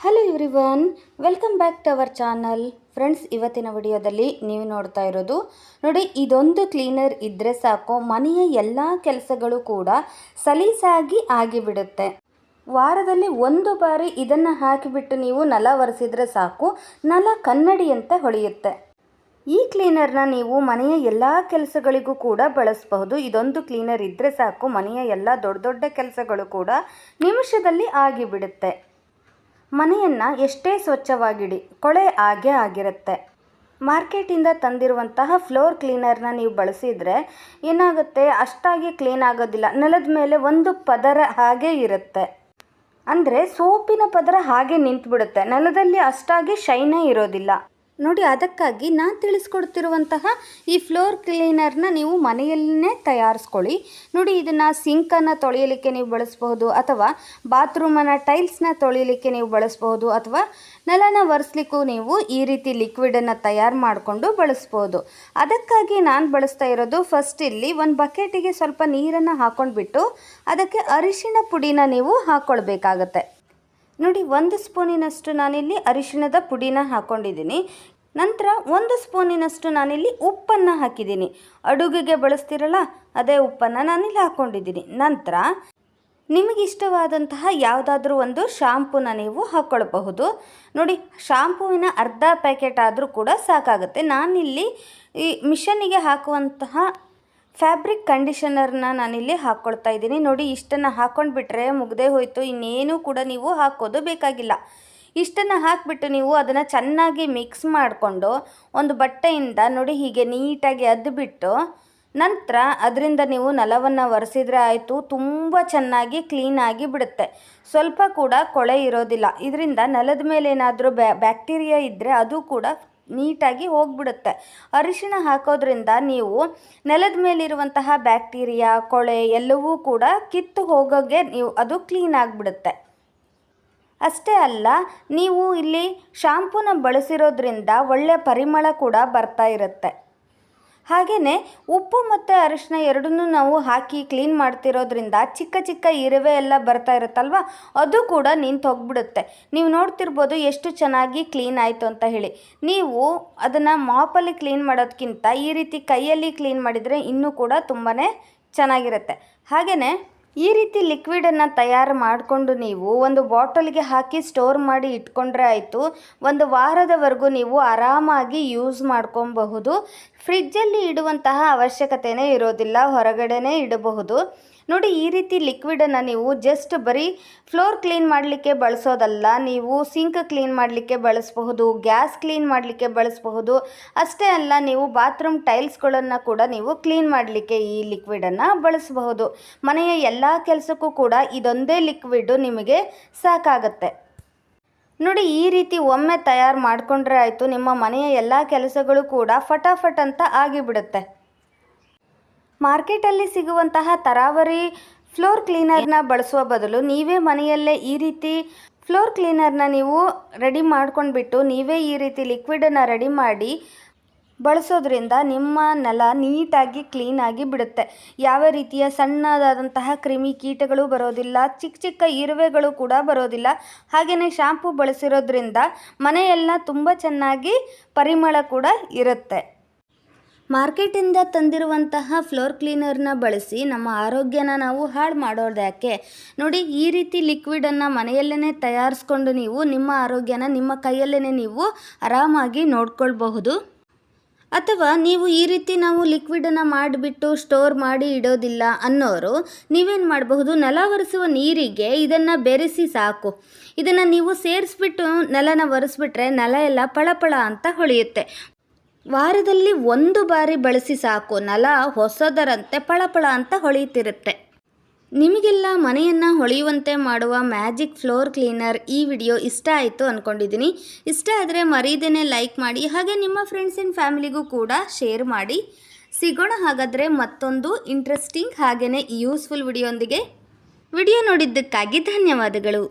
Hello everyone, welcome back to our channel. Friends, ಇವತ್ತಿನ ವಿಡಿಯೋದಲ್ಲಿ ನೀವು ನೋಡ್ತಾ ಇರೋದು ನೋಡಿ, ಇದೊಂದು ಕ್ಲೀನರ್ ಇದ್ದರೆ ಸಾಕು, ಮನೆಯ ಎಲ್ಲ ಕೆಲಸಗಳು ಕೂಡ ಸಲೀಸಾಗಿ ಆಗಿಬಿಡುತ್ತೆ. ವಾರದಲ್ಲಿ ಒಂದು ಬಾರಿ ಇದನ್ನು ಹಾಕಿಬಿಟ್ಟು ನೀವು ನೆಲ ಒರೆಸಿದರೆ ಸಾಕು, ನೆಲ ಕನ್ನಡಿಯಂತೆ ಹೊಳೆಯುತ್ತೆ. ಈ ಕ್ಲೀನರ್ನ ನೀವು ಮನೆಯ ಎಲ್ಲ ಕೆಲಸಗಳಿಗೂ ಕೂಡ ಬಳಸಬಹುದು. ಇದೊಂದು ಕ್ಲೀನರ್ ಇದ್ದರೆ ಸಾಕು, ಮನೆಯ ಎಲ್ಲ ದೊಡ್ಡ ದೊಡ್ಡ ಕೆಲಸಗಳು ಕೂಡ ನಿಮಿಷದಲ್ಲಿ ಆಗಿಬಿಡುತ್ತೆ. ಮನೆಯನ್ನು ಎಷ್ಟೇ ಸ್ವಚ್ಛವಾಗಿಡಿ, ಕೊಳೆ ಆಗೇ ಆಗಿರುತ್ತೆ. ಮಾರ್ಕೆಟಿಂದ ತಂದಿರುವಂತಹ ಫ್ಲೋರ್ ಕ್ಲೀನರ್ನ ನೀವು ಬಳಸಿದರೆ ಏನಾಗುತ್ತೆ, ಅಷ್ಟಾಗಿ ಕ್ಲೀನ್ ಆಗೋದಿಲ್ಲ. ನೆಲದ ಮೇಲೆ ಒಂದು ಪದರ ಹಾಗೆ ಇರುತ್ತೆ, ಅಂದರೆ ಸೋಪಿನ ಪದರ ಹಾಗೆ ನಿಂತುಬಿಡುತ್ತೆ. ನೆಲದಲ್ಲಿ ಅಷ್ಟಾಗಿ ಶೈನೇ ಇರೋದಿಲ್ಲ ನೋಡಿ. ಅದಕ್ಕಾಗಿ ನಾನು ತಿಳಿಸ್ಕೊಡ್ತಿರುವಂತಹ ಈ ಫ್ಲೋರ್ ಕ್ಲೀನರ್ನ ನೀವು ಮನೆಯಲ್ಲೇ ತಯಾರಿಸ್ಕೊಳ್ಳಿ. ನೋಡಿ, ಇದನ್ನು ಸಿಂಕನ್ನು ತೊಳೆಯಲಿಕ್ಕೆ ನೀವು ಬಳಸಬಹುದು, ಅಥವಾ ಬಾತ್ರೂಮನ್ನು ಟೈಲ್ಸ್ನ ತೊಳೆಯಲಿಕ್ಕೆ ನೀವು ಬಳಸಬಹುದು, ಅಥವಾ ನೆಲನ ಒರೆಸ್ಲಿಕ್ಕೂ ನೀವು ಈ ರೀತಿ ಲಿಕ್ವಿಡನ್ನು ತಯಾರು ಮಾಡಿಕೊಂಡು ಬಳಸ್ಬೋದು. ಅದಕ್ಕಾಗಿ ನಾನು ಬಳಸ್ತಾ ಇರೋದು, ಫಸ್ಟ್ ಇಲ್ಲಿ ಒಂದು ಬಕೆಟಿಗೆ ಸ್ವಲ್ಪ ನೀರನ್ನು ಹಾಕ್ಕೊಂಡ್ಬಿಟ್ಟು ಅದಕ್ಕೆ ಅರಿಶಿಣ ಪುಡಿನ ನೀವು ಹಾಕ್ಕೊಳ್ಬೇಕಾಗತ್ತೆ. ನೋಡಿ, 1 ಸ್ಪೂನಿನಷ್ಟು ನಾನಿಲ್ಲಿ ಅರಿಶಿಣದ ಪುಡಿನ ಹಾಕ್ಕೊಂಡಿದ್ದೀನಿ. ನಂತರ 1 ಸ್ಪೂನಿನಷ್ಟು ನಾನಿಲ್ಲಿ ಉಪ್ಪನ್ನು ಹಾಕಿದ್ದೀನಿ. ಅಡುಗೆಗೆ ಬಳಸ್ತಿರಲ್ಲ, ಅದೇ ಉಪ್ಪನ್ನು ನಾನಿಲ್ಲಿ ಹಾಕ್ಕೊಂಡಿದ್ದೀನಿ. ನಂತರ ನಿಮಗಿಷ್ಟವಾದಂತಹ ಯಾವುದಾದ್ರೂ ಒಂದು ಶಾಂಪೂನ ನೀವು ಹಾಕ್ಕೊಳ್ಬಹುದು. ನೋಡಿ, ಶಾಂಪೂವಿನ ಅರ್ಧ ಪ್ಯಾಕೆಟ್ ಆದರೂ ಕೂಡ ಸಾಕಾಗುತ್ತೆ. ನಾನಿಲ್ಲಿ ಈ ಮಿಷನ್ನಿಗೆ ಹಾಕುವಂತಹ ಫ್ಯಾಬ್ರಿಕ್ ಕಂಡೀಷನರ್ನ ನಾನಿಲ್ಲಿ ಹಾಕ್ಕೊಳ್ತಾ ಇದ್ದೀನಿ. ನೋಡಿ, ಇಷ್ಟನ್ನು ಹಾಕ್ಕೊಂಡ್ಬಿಟ್ರೆ ಮುಗ್ದೇ ಹೋಯಿತು, ಇನ್ನೇನು ಕೂಡ ನೀವು ಹಾಕೋದು ಬೇಕಾಗಿಲ್ಲ. ಇಷ್ಟನ್ನು ಹಾಕಿಬಿಟ್ಟು ನೀವು ಅದನ್ನು ಚೆನ್ನಾಗಿ ಮಿಕ್ಸ್ ಮಾಡಿಕೊಂಡು ಒಂದು ಬಟ್ಟೆಯಿಂದ ನೋಡಿ ಹೀಗೆ ನೀಟಾಗಿ ಅದ್ಬಿಟ್ಟು ನಂತರ ಅದರಿಂದ ನೀವು ನೆಲವನ್ನು ಒರೆಸಿದರೆ ಆಯಿತು. ತುಂಬ ಚೆನ್ನಾಗಿ ಕ್ಲೀನಾಗಿ ಬಿಡುತ್ತೆ, ಸ್ವಲ್ಪ ಕೂಡ ಕೊಳೆ ಇರೋದಿಲ್ಲ. ಇದರಿಂದ ನೆಲದ ಮೇಲೆ ಏನಾದರೂ ಬ್ಯಾಕ್ಟೀರಿಯಾ ಇದ್ದರೆ ಅದು ಕೂಡ ನೀಟಾಗಿ ಹೋಗಿಬಿಡುತ್ತೆ. ಅರಿಶಿಣ ಹಾಕೋದ್ರಿಂದ ನೀವು ನೆಲದ ಮೇಲಿರುವಂತಹ ಬ್ಯಾಕ್ಟೀರಿಯಾ, ಕೊಳೆ ಎಲ್ಲವೂ ಕೂಡ ಕಿತ್ತು ಹೋಗೋಗೆ ಅದು ಕ್ಲೀನ್ ಆಗಿಬಿಡುತ್ತೆ. ಅಷ್ಟೇ ಅಲ್ಲ, ನೀವು ಇಲ್ಲಿ ಶಾಂಪೂನ ಬಳಸಿರೋದ್ರಿಂದ ಒಳ್ಳೆಯ ಪರಿಮಳ ಕೂಡ ಬರ್ತಾ ಇರುತ್ತೆ. ಹಾಗೆಯೇ ಉಪ್ಪು ಮತ್ತು ಅರಿಶಿನ ಎರಡನ್ನೂ ನಾವು ಹಾಕಿ ಕ್ಲೀನ್ ಮಾಡ್ತಿರೋದ್ರಿಂದ ಚಿಕ್ಕ ಚಿಕ್ಕ ಇರುವೆ ಎಲ್ಲ ಬರ್ತಾ ಇರುತ್ತಲ್ವ, ಅದು ಕೂಡ ನಿಂತು ಹೋಗ್ಬಿಡುತ್ತೆ. ನೀವು ನೋಡ್ತಿರ್ಬೋದು ಎಷ್ಟು ಚೆನ್ನಾಗಿ ಕ್ಲೀನ್ ಆಯಿತು ಅಂತ ಹೇಳಿ. ನೀವು ಅದನ್ನು ಮಾಪಲ್ಲಿ ಕ್ಲೀನ್ ಮಾಡೋದಕ್ಕಿಂತ ಈ ರೀತಿ ಕೈಯಲ್ಲಿ ಕ್ಲೀನ್ ಮಾಡಿದರೆ ಇನ್ನೂ ಕೂಡ ತುಂಬಾ ಚೆನ್ನಾಗಿರುತ್ತೆ. ಹಾಗೆಯೇ ಈ ರೀತಿ ಲಿಕ್ವಿಡನ್ನು ತಯಾರು ಮಾಡಿಕೊಂಡು ನೀವು ಒಂದು ಬಾಟಲ್ಗೆ ಹಾಕಿ ಸ್ಟೋರ್ ಮಾಡಿ ಇಟ್ಕೊಂಡ್ರೆ ಆಯಿತು. ಒಂದು ವಾರದವರೆಗೂ ನೀವು ಆರಾಮಾಗಿ ಯೂಸ್ ಮಾಡ್ಕೊಬಹುದು. ಫ್ರಿಜ್ಜಲ್ಲಿ ಇಡುವಂತಹ ಅವಶ್ಯಕತೆಯೇ ಇರೋದಿಲ್ಲ, ಹೊರಗಡೆನೇ ಇಡಬಹುದು. ನೋಡಿ, ಈ ರೀತಿ ಲಿಕ್ವಿಡನ್ನು ನೀವು ಜಸ್ಟ್ ಬರೀ ಫ್ಲೋರ್ ಕ್ಲೀನ್ ಮಾಡಲಿಕ್ಕೆ ಬಳಸೋದಲ್ಲ, ನೀವು ಸಿಂಕ್ ಕ್ಲೀನ್ ಮಾಡಲಿಕ್ಕೆ ಬಳಸಬಹುದು, ಗ್ಯಾಸ್ ಕ್ಲೀನ್ ಮಾಡಲಿಕ್ಕೆ ಬಳಸಬಹುದು. ಅಷ್ಟೇ ಅಲ್ಲ, ನೀವು ಬಾತ್ರೂಮ್ ಟೈಲ್ಸ್ಗಳನ್ನು ಕೂಡ ನೀವು ಕ್ಲೀನ್ ಮಾಡಲಿಕ್ಕೆ ಈ ಲಿಕ್ವಿಡನ್ನು ಬಳಸಬಹುದು. ಮನೆಯ ಎಲ್ಲ ಕೆಲಸಕ್ಕೂ ಕೂಡ ಇದೊಂದೇ ಲಿಕ್ವಿಡು ನಿಮಗೆ ಸಾಕಾಗುತ್ತೆ. ನೋಡಿ, ಈ ರೀತಿ ಒಮ್ಮೆ ತಯಾರು ಮಾಡಿಕೊಂಡ್ರೆ ಆಯಿತು, ನಿಮ್ಮ ಮನೆಯ ಎಲ್ಲ ಕೆಲಸಗಳು ಕೂಡ ಫಟಾಫಟ್ ಅಂತ ಆಗಿಬಿಡುತ್ತೆ. ಮಾರ್ಕೆಟಲ್ಲಿ ಸಿಗುವಂತಹ ತರಾವರಿ ಫ್ಲೋರ್ ಕ್ಲೀನರ್ನ ಬಳಸುವ ಬದಲು ನೀವೇ ಮನೆಯಲ್ಲೇ ಈ ರೀತಿ ಫ್ಲೋರ್ ಕ್ಲೀನರ್ನ ನೀವು ರೆಡಿ ಮಾಡ್ಕೊಂಡ್ಬಿಟ್ಟು ನೀವೇ ಈ ರೀತಿ ಲಿಕ್ವಿಡನ್ನು ರೆಡಿ ಮಾಡಿ ಬಳಸೋದ್ರಿಂದ ನಿಮ್ಮ ನೆಲ ನೀಟಾಗಿ ಕ್ಲೀನಾಗಿ ಬಿಡುತ್ತೆ. ಯಾವ ರೀತಿಯ ಸಣ್ಣದಾದಂತಹ ಕ್ರಿಮಿ ಕೀಟಗಳು ಬರೋದಿಲ್ಲ, ಚಿಕ್ಕ ಚಿಕ್ಕ ಇರುವೆಗಳು ಕೂಡ ಬರೋದಿಲ್ಲ. ಹಾಗೆಯೇ ಶಾಂಪೂ ಬಳಸಿರೋದ್ರಿಂದ ಮನೆಯೆಲ್ಲ ತುಂಬ ಚೆನ್ನಾಗಿ ಪರಿಮಳ ಕೂಡ ಇರುತ್ತೆ. ಮಾರ್ಕೆಟಿಂದ ತಂದಿರುವಂತಹ ಫ್ಲೋರ್ ಕ್ಲೀನರ್ನ ಬಳಸಿ ನಮ್ಮ ಆರೋಗ್ಯನ ನಾವು ಹಾಳು ಮಾಡೋದು ಯಾಕೆ? ನೋಡಿ, ಈ ರೀತಿ ಲಿಕ್ವಿಡನ್ನು ಮನೆಯಲ್ಲೇ ತಯಾರಿಸ್ಕೊಂಡು ನೀವು ನಿಮ್ಮ ಆರೋಗ್ಯನ ನಿಮ್ಮ ಕೈಯಲ್ಲೇ ನೀವು ಆರಾಮಾಗಿ ನೋಡ್ಕೊಳ್ಬಹುದು. ಅಥವಾ ನೀವು ಈ ರೀತಿ ನಾವು ಲಿಕ್ವಿಡನ್ನು ಮಾಡಿಬಿಟ್ಟು ಸ್ಟೋರ್ ಮಾಡಿ ಇಡೋದಿಲ್ಲ ಅನ್ನೋರು ನೀವೇನು ಮಾಡಬಹುದು, ನೆಲ ಒರೆಸುವ ನೀರಿಗೆ ಇದನ್ನು ಬೆರೆಸಿ ಸಾಕು. ಇದನ್ನು ನೀವು ಸೇರಿಸ್ಬಿಟ್ಟು ನೆಲನ ಒರೆಸ್ಬಿಟ್ರೆ ನೆಲ ಎಲ್ಲ ಪಳಪಳ ಅಂತ ಹೊಳೆಯುತ್ತೆ. ವಾರದಲ್ಲಿ ಒಂದು ಬಾರಿ ಬಳಸಿ ಸಾಕು, ನೆಲ ಹೊಸದರಂತೆ ಪಳಪಳ ಅಂತ ಹೊಳೆಯುತ್ತಿರುತ್ತೆ. ನಿಮಗೆಲ್ಲ ಮನೆಯನ್ನು ಹೊಳೆಯುವಂತೆ ಮಾಡುವ ಮ್ಯಾಜಿಕ್ ಫ್ಲೋರ್ ಕ್ಲೀನರ್ ಈ ವಿಡಿಯೋ ಇಷ್ಟ ಆಯಿತು ಅಂದ್ಕೊಂಡಿದ್ದೀನಿ. ಇಷ್ಟ ಆದರೆ ಮರೀದೇನೆ ಲೈಕ್ ಮಾಡಿ, ಹಾಗೆ ನಿಮ್ಮ ಫ್ರೆಂಡ್ಸ್ ಆ್ಯಂಡ್ ಫ್ಯಾಮಿಲಿಗೂ ಕೂಡ ಶೇರ್ ಮಾಡಿ. ಸಿಗೋಣ ಹಾಗಾದರೆ ಮತ್ತೊಂದು ಇಂಟ್ರೆಸ್ಟಿಂಗ್ ಹಾಗೆಯೇ ಯೂಸ್ಫುಲ್ ವಿಡಿಯೋಂದಿಗೆ. ವಿಡಿಯೋ ನೋಡಿದ್ದಕ್ಕಾಗಿ ಧನ್ಯವಾದಗಳು.